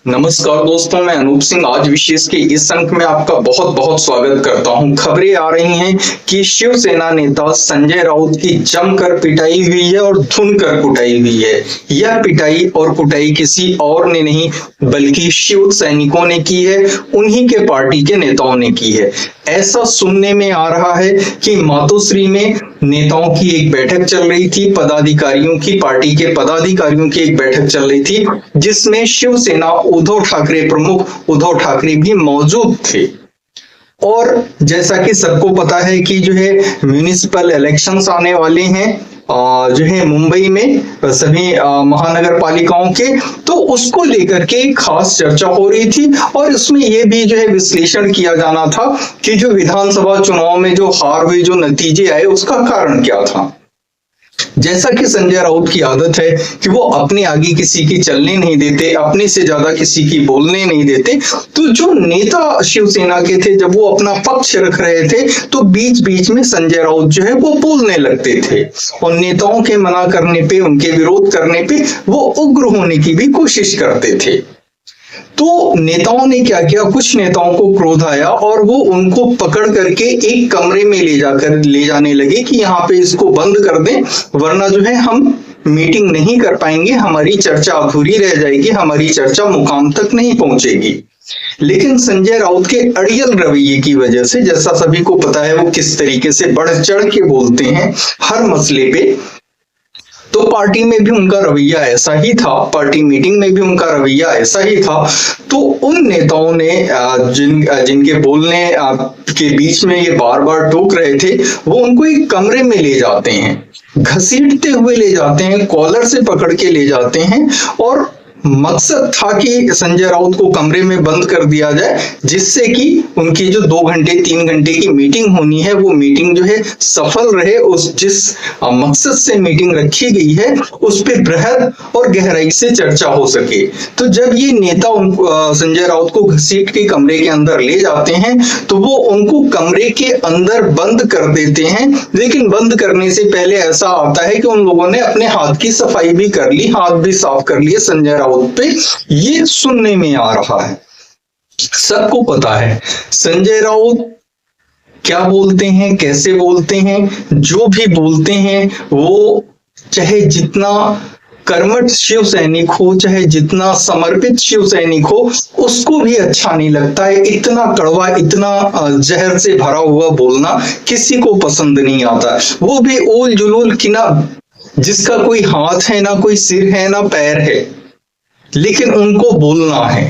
नमस्कार दोस्तों, मैं अनूप सिंह आज विशेष के इस अंक में आपका बहुत बहुत स्वागत करता हूं। खबरें आ रही हैं कि शिवसेना नेता संजय राउत की जमकर पिटाई हुई है और धुनकर कुटाई हुई है। यह पिटाई और कुटाई किसी और ने नहीं बल्कि शिव सैनिकों ने की है, उन्हीं के पार्टी के नेताओं ने की है। ऐसा सुनने में आ रहा है कि मातोश्री में नेताओं की एक बैठक चल रही थी, पदाधिकारियों की, पार्टी के पदाधिकारियों की एक बैठक चल रही थी, जिसमें शिवसेना उद्धव ठाकरे प्रमुख उद्धव ठाकरे भी मौजूद थे। और जैसा कि सबको पता है कि जो है म्युनिसिपल इलेक्शंस आने वाले हैं जो है मुंबई में सभी महानगर पालिकाओं के, तो उसको लेकर के खास चर्चा हो रही थी। और इसमें यह भी जो है विश्लेषण किया जाना था कि जो विधानसभा चुनाव में जो हार हुई, जो नतीजे आए, उसका कारण क्या था। जैसा कि संजय राउत की आदत है कि वो अपने आगे किसी की चलने नहीं देते, अपने से ज्यादा किसी की बोलने नहीं देते, तो जो नेता शिवसेना के थे जब वो अपना पक्ष रख रहे थे तो बीच बीच में संजय राउत जो है वो बोलने लगते थे और नेताओं के मना करने पे, उनके विरोध करने पे वो उग्र होने की भी कोशिश करते थे। तो नेताओं ने क्या किया, कुछ नेताओं को क्रोध आया और वो उनको पकड़ करके एक कमरे में ले जाने लगे कि यहाँ पे इसको बंद कर दें, वरना जो है हम मीटिंग नहीं कर पाएंगे, हमारी चर्चा अधूरी रह जाएगी, हमारी चर्चा मुकाम तक नहीं पहुंचेगी। लेकिन संजय राउत के अड़ियल रवैये की वजह से, जैसा सभी को पता है वो किस तरीके से बढ़ चढ़ के बोलते हैं हर मसले पे, तो पार्टी में भी उनका रवैया ऐसा ही था, पार्टी मीटिंग में भी उनका रवैया ऐसा ही था। तो उन नेताओं ने जिनके बोलने के बीच में ये बार बार टोक रहे थे, वो उनको एक कमरे में ले जाते हैं, घसीटते हुए ले जाते हैं, कॉलर से पकड़ के ले जाते हैं और मकसद था कि संजय राउत को कमरे में बंद कर दिया जाए, जिससे कि उनकी जो 2 घंटे 3 घंटे की मीटिंग होनी है वो मीटिंग जो है सफल रहे, उस जिस मकसद से मीटिंग रखी गई है उस पे बृहद और गहराई से चर्चा हो सके। तो जब ये नेता संजय राउत को घसीट के कमरे के अंदर ले जाते हैं तो वो उनको कमरे के अंदर बंद कर देते हैं, लेकिन बंद करने से पहले ऐसा आता है कि उन लोगों ने अपने हाथ की सफाई भी कर ली, हाथ भी साफ कर लिए संजय राउत पे। ये सुनने में आ रहा है, सबको पता है संजय राउत क्या बोलते हैं, कैसे बोलते हैं, जो भी बोलते हैं वो चाहे जितना कर्मठ शिव सैनिक हो, चाहे जितना समर्पित शिव सैनिक हो, उसको भी अच्छा नहीं लगता है। इतना कड़वा, इतना जहर से भरा हुआ बोलना किसी को पसंद नहीं आता। वो भी ओल जुलूल की ना, जिसका कोई हाथ है ना कोई सिर है ना पैर है, लेकिन उनको बोलना है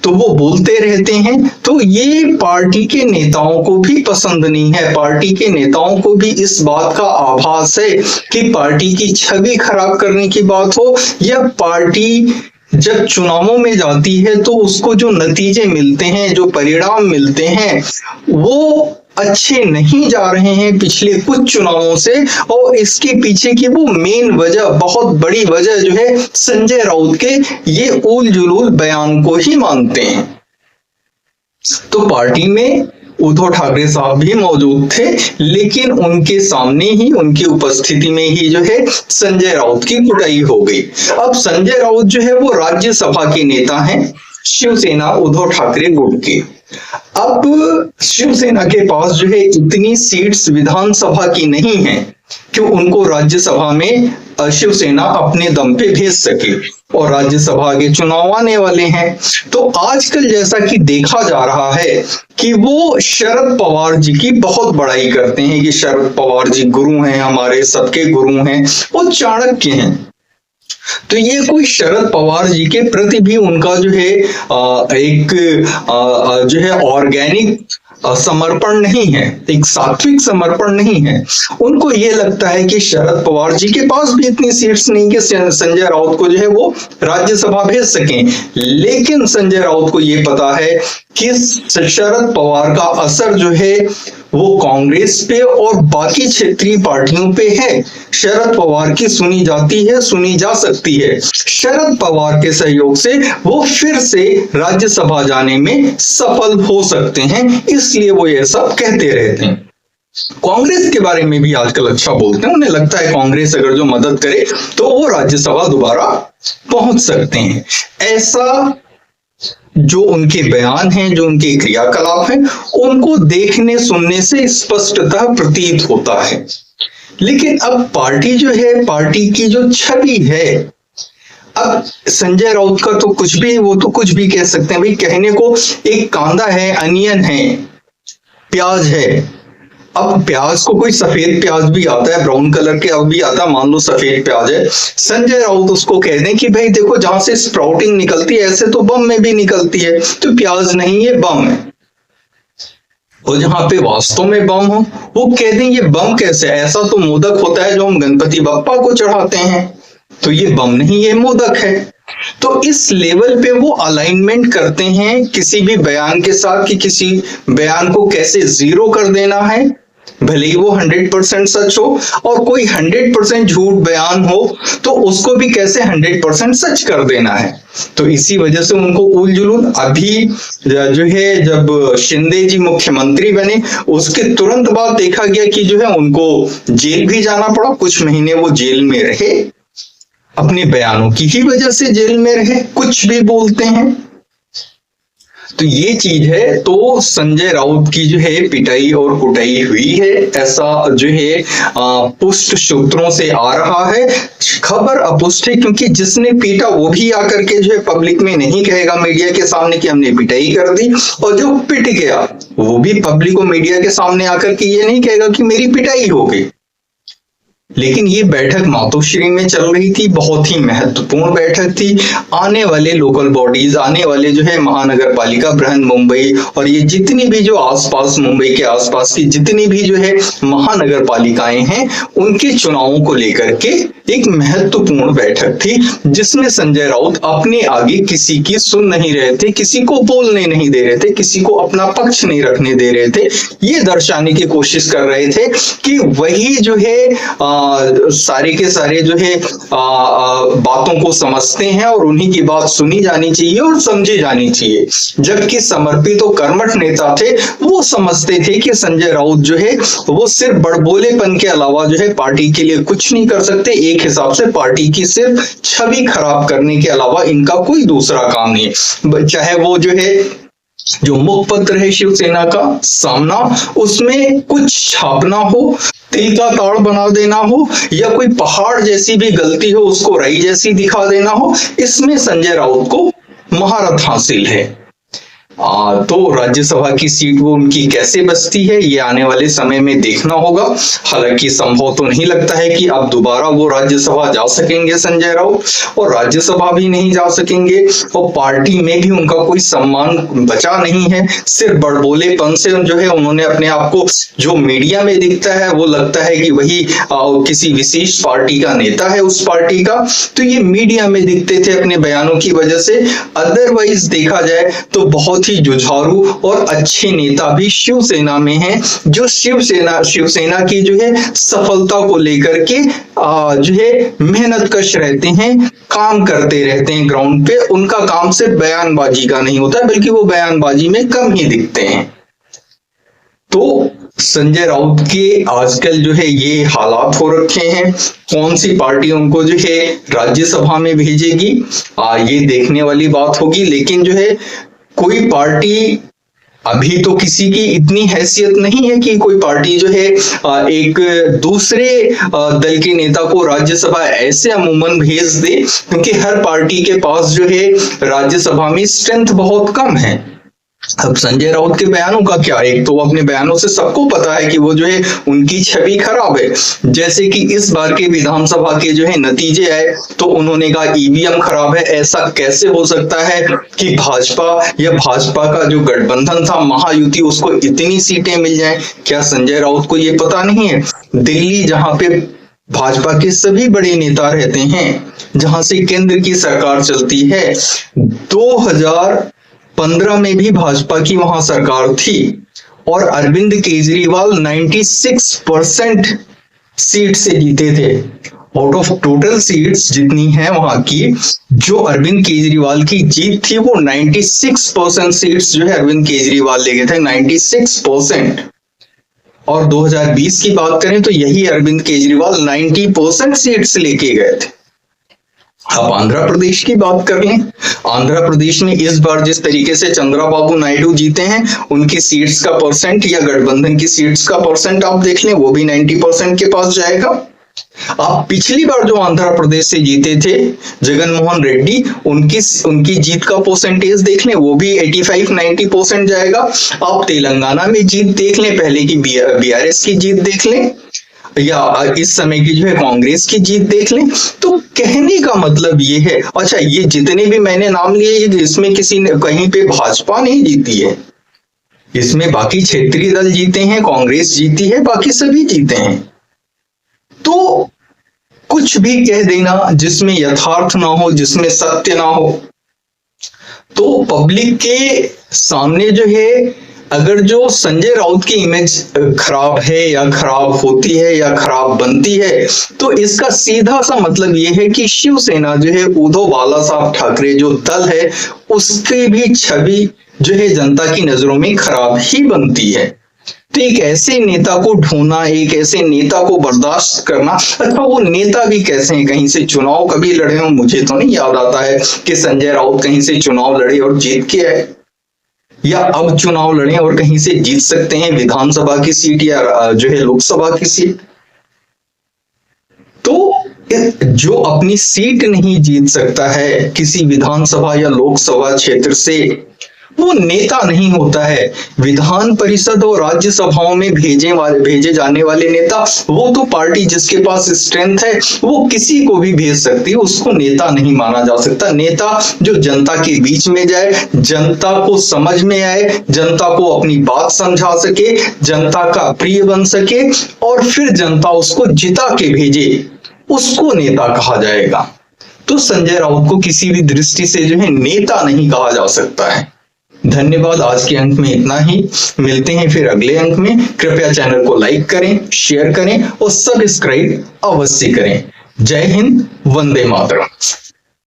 तो वो बोलते रहते हैं। तो ये पार्टी के नेताओं को भी पसंद नहीं है। पार्टी के नेताओं को भी इस बात का आभास है कि पार्टी की छवि खराब करने की बात हो या पार्टी जब चुनावों में जाती है तो उसको जो नतीजे मिलते हैं, जो परिणाम मिलते हैं, वो अच्छे नहीं जा रहे हैं पिछले कुछ चुनावों से। और इसके पीछे की वो मेन वजह, बहुत बड़ी वजह जो है संजय राउत के ये उल जुलूल बयान को ही मानते हैं। तो पार्टी में उद्धव ठाकरे साहब भी मौजूद थे, लेकिन उनके सामने ही, उनकी उपस्थिति में ही जो है संजय राउत की कुटाई हो गई। अब संजय राउत जो है वो राज्यसभा के नेता हैं शिवसेना उद्धव ठाकरे गुट के। अब शिवसेना के पास जो है इतनी सीट्स विधानसभा की नहीं है कि उनको राज्यसभा में शिवसेना अपने दम पे भेज सके, और राज्यसभा के चुनाव आने वाले हैं। तो आजकल जैसा कि देखा जा रहा है कि वो शरद पवार जी की बहुत बड़ाई करते हैं कि शरद पवार जी गुरु हैं, हमारे सबके गुरु हैं, वो चाणक्य हैं। तो ये कोई शरद पवार जी के प्रति भी उनका जो है एक जो है ऑर्गेनिक समर्पण नहीं है, एक सात्विक समर्पण नहीं है। उनको ये लगता है कि शरद पवार जी के पास भी इतनी सीट्स नहीं कि संजय राउत को जो है वो राज्यसभा भेज सकें। लेकिन संजय राउत को ये पता है कि शरद पवार का असर जो है वो कांग्रेस पे और बाकी क्षेत्रीय पार्टियों पे है। शरद पवार की सुनी जाती है, सुनी जा सकती है। शरद पवार के सहयोग से वो फिर से राज्यसभा जाने में सफल हो सकते हैं, इसलिए वो ये सब कहते रहते हैं। कांग्रेस के बारे में भी आजकल अच्छा बोलते हैं, उन्हें लगता है कांग्रेस अगर जो मदद करे तो वो राज्यसभा दोबारा पहुंच सकते हैं। ऐसा जो उनके बयान हैं, जो उनके क्रियाकलाप हैं, उनको देखने सुनने से स्पष्टतः प्रतीत होता है। लेकिन अब पार्टी जो है, पार्टी की जो छवि है, अब संजय राउत का तो कुछ भी, वो तो कुछ भी कह सकते हैं भाई, कहने को एक कांदा है, अनियन है, प्याज है। अब प्याज को कोई सफेद प्याज भी आता है, ब्राउन कलर के अब भी आता है, मान लो सफेद प्याज है, संजय राउत उसको कह दें कि भाई देखो जहां से स्प्राउटिंग निकलती है ऐसे तो बम में भी निकलती है, तो प्याज नहीं ये बम है। और जहां पे वास्तव में बम हो वो कह दें ये बम कैसे, ऐसा तो मोदक होता है जो हम गणपति बप्पा को चढ़ाते हैं, तो ये बम नहीं ये मोदक है। तो इस लेवल पे वो अलाइनमेंट करते हैं किसी भी बयान के साथ कि किसी बयान को कैसे जीरो कर देना है, भले ही वो 100% सच हो, और कोई 100% झूठ बयान हो तो उसको भी कैसे 100% सच कर देना है। तो इसी वजह से उनको उल जुलूल। अभी जो है जब शिंदे जी मुख्यमंत्री बने उसके तुरंत बाद देखा गया कि जो है उनको जेल भी जाना पड़ा, कुछ महीने वो जेल में रहे, अपने बयानों की ही वजह से जेल में रहे, कुछ भी बोलते हैं। तो ये चीज है। तो संजय राउत की जो है पिटाई और कुटाई हुई है, ऐसा जो है पुष्ट सूत्रों से आ रहा है। खबर अपुष्ट है क्योंकि जिसने पीटा वो भी आकर के जो है पब्लिक में नहीं कहेगा मीडिया के सामने कि हमने पिटाई कर दी, और जो पिट गया वो भी पब्लिक और मीडिया के सामने आकर के ये नहीं कहेगा कि मेरी पिटाई हो गई। लेकिन ये बैठक मातोश्री में चल रही थी, बहुत ही महत्वपूर्ण बैठक थी। आने वाले लोकल बॉडीज, आने वाले जो है महानगर पालिका, बृहन मुंबई और ये जितनी भी जो आसपास, मुंबई के आसपास की जितनी भी जो है महानगर पालिकाएं हैं, उनके चुनावों को लेकर के एक महत्वपूर्ण बैठक थी, जिसमें संजय राउत अपने आगे किसी की सुन नहीं रहे थे, किसी को बोलने नहीं दे रहे थे, किसी को अपना पक्ष नहीं रखने दे रहे थे। ये दर्शाने की कोशिश कर रहे थे कि वही जो है सारे के सारे जो है बातों को समझते हैं और उन्हीं की बात सुनी जानी चाहिए और समझी जानी चाहिए। जबकि समर्पित और कर्मठ नेता थे, वो समझते थे कि संजय राउत जो है वो सिर्फ बड़बोलेपन के अलावा जो है पार्टी के लिए कुछ नहीं कर सकते। एक हिसाब से पार्टी की सिर्फ छवि खराब करने के अलावा इनका कोई दूसरा काम नहीं है। चाहे वो जो है जो मुखपत्र है शिवसेना का सामना, उसमें कुछ छापना हो, तिल का ताड़ बना देना हो, या कोई पहाड़ जैसी भी गलती हो उसको राई जैसी दिखा देना हो, इसमें संजय राउत को महारत हासिल है। तो राज्यसभा की सीट वो उनकी कैसे बचती है ये आने वाले समय में देखना होगा। हालांकि संभव तो नहीं लगता है कि अब दोबारा वो राज्यसभा जा सकेंगे संजय राउत, और राज्यसभा भी नहीं जा सकेंगे, और पार्टी में भी उनका कोई सम्मान बचा नहीं है। सिर्फ बड़बोलेपन से जो है उन्होंने अपने आप को, जो मीडिया में दिखता है वो लगता है कि वही किसी विशेष पार्टी का नेता है उस पार्टी का, तो ये मीडिया में दिखते थे अपने बयानों की वजह से। अदरवाइज देखा जाए तो बहुत ही जुझारू और अच्छे नेता भी शिवसेना में हैं, जो शिवसेना की जो है सफलता को लेकर के जो है मेहनत कश रहते हैं, काम करते रहते हैं ग्राउंड पे। उनका काम सिर्फ बयानबाजी का नहीं होता, बल्कि वो बयानबाजी में कम ही दिखते हैं। तो संजय राउत के आजकल जो है ये हालात हो रखे हैं। कौन सी पार्टी उनको जो है राज्यसभा में भेजेगी ये देखने वाली बात होगी। लेकिन जो है कोई पार्टी, अभी तो किसी की इतनी हैसियत नहीं है कि कोई पार्टी जो है एक दूसरे दल के नेता को राज्यसभा ऐसे अमूमन भेज दे, क्योंकि हर पार्टी के पास जो है राज्यसभा में स्ट्रेंथ बहुत कम है। अब संजय राउत के बयानों का क्या, एक तो अपने बयानों से सबको पता है कि वो जो है उनकी छवि खराब है। जैसे कि इस बार के विधानसभा के जो है नतीजे आए तो उन्होंने कहा ईवीएम खराब है। ऐसा कैसे हो सकता है कि भाजपा का जो गठबंधन था महायुति, उसको इतनी सीटें मिल जाएं? क्या संजय राउत को ये पता नहीं है? दिल्ली जहां पे भाजपा के सभी बड़े नेता रहते हैं, जहां से केंद्र की सरकार चलती है, 2015 में भी भाजपा की वहां सरकार थी, और अरविंद केजरीवाल 96% सीट से जीते थे। आउट ऑफ टोटल सीट्स जितनी है वहां की, जो अरविंद केजरीवाल की जीत थी वो 96% सीट्स जो है अरविंद केजरीवाल ले गए थे, 96%। और 2020 की बात करें तो यही अरविंद केजरीवाल 90% सीट्स लेके गए थे। आप आंध्र प्रदेश की बात कर लें, आंध्र प्रदेश में इस बार जिस तरीके से चंद्रबाबू नायडू जीते हैं, उनकी सीट्स का परसेंट या गठबंधन की सीट्स का परसेंट आप देख लें, वो भी 90% के पास जाएगा। आप पिछली बार जो आंध्र प्रदेश से जीते थे जगन मोहन रेड्डी, उनकी जीत का परसेंटेज देख लें, वो भी 85-90% जाएगा। आप तेलंगाना में जीत देख लें, पहले की बीआरएस की जीत देख लें, या इस समय की जो है कांग्रेस की जीत देख लें। तो कहने का मतलब ये है, अच्छा ये जितने भी मैंने नाम लिए, इसमें किसी ने कहीं पे भाजपा नहीं जीती है, इसमें बाकी क्षेत्रीय दल जीते हैं, कांग्रेस जीती है, बाकी सभी जीते हैं। तो कुछ भी कह देना जिसमें यथार्थ ना हो, जिसमें सत्य ना हो, तो पब्लिक के सामने जो है, अगर जो संजय राउत की इमेज खराब है या खराब होती है या खराब बनती है, तो इसका सीधा सा मतलब ये है कि शिवसेना जो है, उद्धव बाला साहब ठाकरे जो दल है, उसकी भी छवि जो है जनता की नजरों में खराब ही बनती है। तो एक ऐसे नेता को ढूंढना, एक ऐसे नेता को बर्दाश्त करना, अच्छा वो नेता भी कैसे हैं, कहीं से चुनाव कभी लड़े हो, मुझे तो नहीं याद आता है कि संजय राउत कहीं से चुनाव लड़े और जीत के आए, या अब चुनाव लड़े और कहीं से जीत सकते हैं विधानसभा की सीट या जो है लोकसभा की सीट। तो जो अपनी सीट नहीं जीत सकता है किसी विधानसभा या लोकसभा क्षेत्र से, वो नेता नहीं होता है। विधान परिषद और राज्यसभाओं में भेजे जाने वाले नेता, वो तो पार्टी जिसके पास स्ट्रेंथ है वो किसी को भी भेज सकती है, उसको नेता नहीं माना जा सकता। नेता जो जनता के बीच में जाए, जनता को समझ में आए, जनता को अपनी बात समझा सके, जनता का प्रिय बन सके और फिर जनता उसको जिता के भेजे, उसको नेता कहा जाएगा। तो संजय राउत को किसी भी दृष्टि से जो है नेता नहीं कहा जा सकता है। धन्यवाद, आज के अंक में इतना ही। मिलते हैं फिर अगले अंक में। कृपया चैनल को लाइक करें, शेयर करें और सब्सक्राइब अवश्य करें। जय हिंद, वंदे मातरम।